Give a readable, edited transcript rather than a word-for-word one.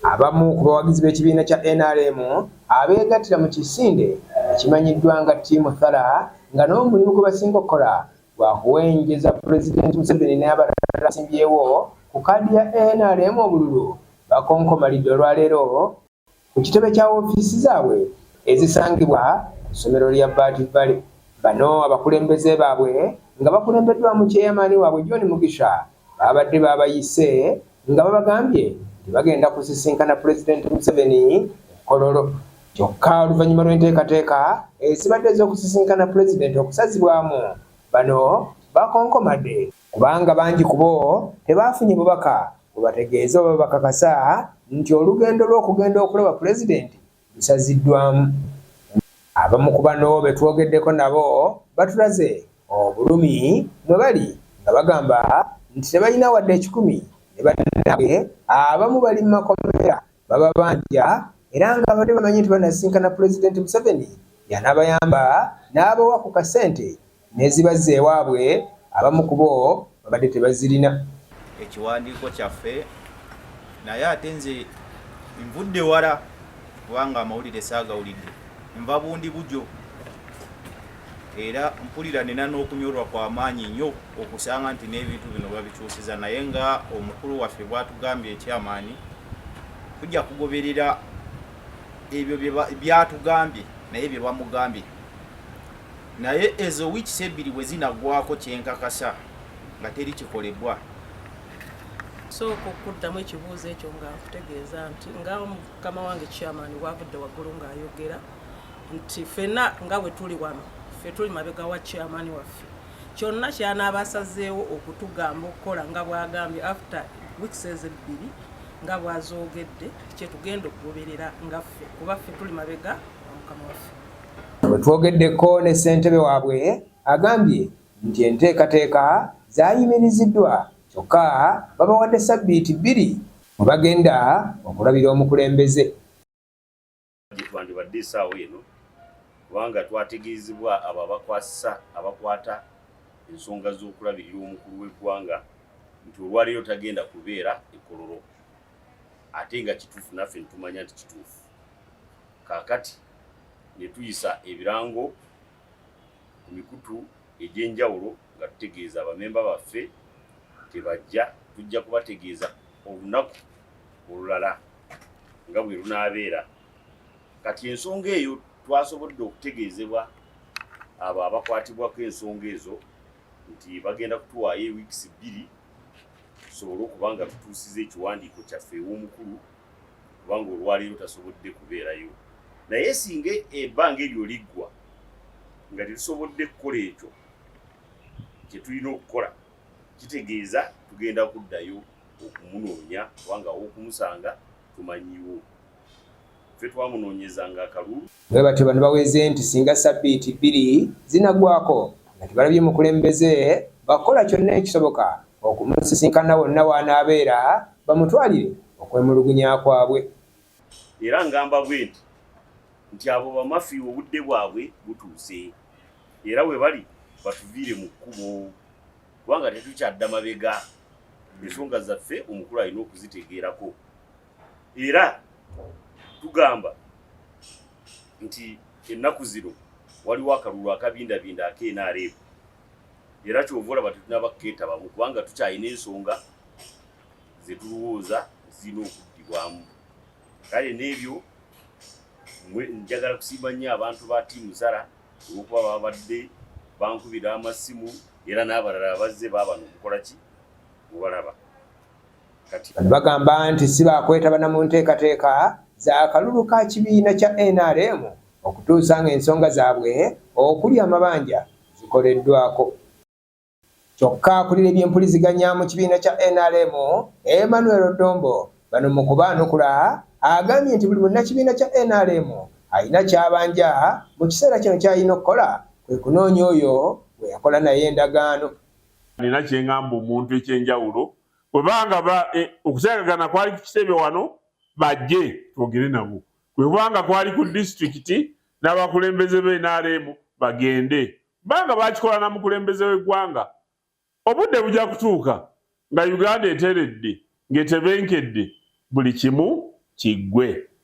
Abamu ku bawagizi b'ekibiina kya NRM abeegattira mu kisinde ekimanyiddwa nga Team Thala nga n'omulimu gwe basinga okukola gwa kuwenjeza Pulezidenti Museveni n'abalala basimbyewo ku kkaadi ya NRM obululu bakonkomalidde olwaleero ku kitebe kya woofiisi zaabwe ezisangibwa ku ssomero lya Bati Valley. Bano abakulembeze baabwe nga bakulembeddwa mu chairman waabwe John Mugisha babadde babayise nga babagambye bagenda kusisinkana Pulezidenti Museveni Kololo. Kyokka oluvannyuma lw'enteekateeka ezibadde ez'okusisinkana Pulezidenti okusazibwamu, bano bakonkomadde kubanga bangi ku bo tebaafunye bubaka bubategeeza oba bakakasa nti olugendo lw'okugenda okulaba Pulezidenti lusaziddwamu. Abamu ku bano be twogeddeko nabo batulaze obulumi mwe bali nga bagamba nti tebalina wadde 10 ne bannabwe abamu bali mu makomera baba banja era nga badde bamanyi nti banasinkana Pulezidenti Museveni yanaabayamba n'abawa ku kasente n'ezibazza ewaabwe, abamu ku bo babadde tebazirina. Ekiwandiiko kyaffe naye ate nze nvudde wala kubanga amawulire saagawulidde, nva bundi bujo era mpulira nina n'okunyolwa kw'amaanyi nnyo okusanga nti n'ebintu bino babikyusiza, naye nga omukulu waffe bwatugambye ekyamaani tujja kugoberera ebyo byatugambye naye bye bamugambye. Naye ezo wiiki 2 bwe zinagwako kyenkakasa nga teri kikolebwa. Sooka okuddamu ekibuuzo ekyo nga nkutegeeza nti nga mukama wange chairman wavudde waggulu ng'ayogera nti ffenna nga bwe tuli wano, ffe tuli mabega wa chairman waffe, kyonna ky'anaabasazeewo okutugamba okukola nga bw'agambye after weeks 2 nga bw'azoogedde kye tugenda okugoberera nga ffe, kuba ffe tuli mabega wa mukama waffe. Bwe twogeddeko ne ssentebe waabwe agambye nti enteekateeka zaayimiriziddwa kyokka babawadde sabbiiti 2 mwe bagenda okulabira omukulembeze. Twandibadde essaawa eno kubanga twategeezebwa abo abakwata ensonga z'okulabirira omukulu w'eggwanga nti olwaleero tagenda kubeera e Kololo, ate nga kituufu naffe ntumanya nti kituufu. Kaakati ne tuyisa ebirango ku mikutu egy'enjawulo nga tutegeeza abamemba baffe tebajja, tujja kubategeeza olunaku olulala nga bwe lunaabeera. Kati ensonga eyo twasobodde okutegeezebwa abo abakwatibwako ensonga ezo nti bagenda kutuwaayo wiiki 2 tusobole okuba nga tutuusiza ekiwandiiko kyaffe ew'omukulu kubanga olwaleero tasobodde kubeerayo. Naye singa ebbanga eryo liggwa nga tetusobodde kukola ekyo kye tulina okukola, kitegeeza tugenda kuddayo okumunoonya kubanga w'okumusanga tumanyiwo. Ffe twamunoonyezanga akalulu. Bwe batyo bano baweze nti singa sabbiiti 2 zinagwako nga tebalabye mukulembeze bakola kyonna ekisoboka okumusisinkana wonna w'anaabeera bamutwalire okwemulugunya kwabwe. Era ngamba bwe nti abo bamafiya obudde bwabwe butuuse era we bali batuviire mu kkubo kubanga tetukyadda mabega. Ensonga zaffe omukulu alina okuzitegeerako era tugamba nti ennaku zino waliwo akalulu akabindabinda ak'NRM era kyova olaba tetunaba kukeetabamu kubanga tukyalina ensonga ze tulowooza zirina okuddibwamu. Kale n'ebyo njagala kusiima nnyo abantu ba Team Thala olw'okuba babadde bankubira amasimu era n'abalala abazze baabano okukola ki mubalaba. Kati bagamba nti si baakwetabana mu nteekateeka za kalulu ka kibiina kya NRM okutuusa ng'ensonga zaabwe okuli amabanja zikoleddwako. Kyokka akulira ebyempuliziganya mu kibiina kya NRM Emmanuel Odombo bano mu kubaanukula agambye nti buli munnakibiina kya NRM alina kyabanja mu kiseera kino ky'alina okukola kwe kunoonya oyo bwe yakola naye endagaano. Nina kyengamba omuntu ekyenjawulo bwebanga okuteekagana kwali ku kitebe wano bajje twogere nabo, bwebanga kwali ku disitulikiti n'abakulembeze b'NRM bagende, banga bakikola na mukulembeze w'eggwanga. Obudde bujja kutuuka nga Uganda eteredde ng'etebenkedde buli kimu kiggwe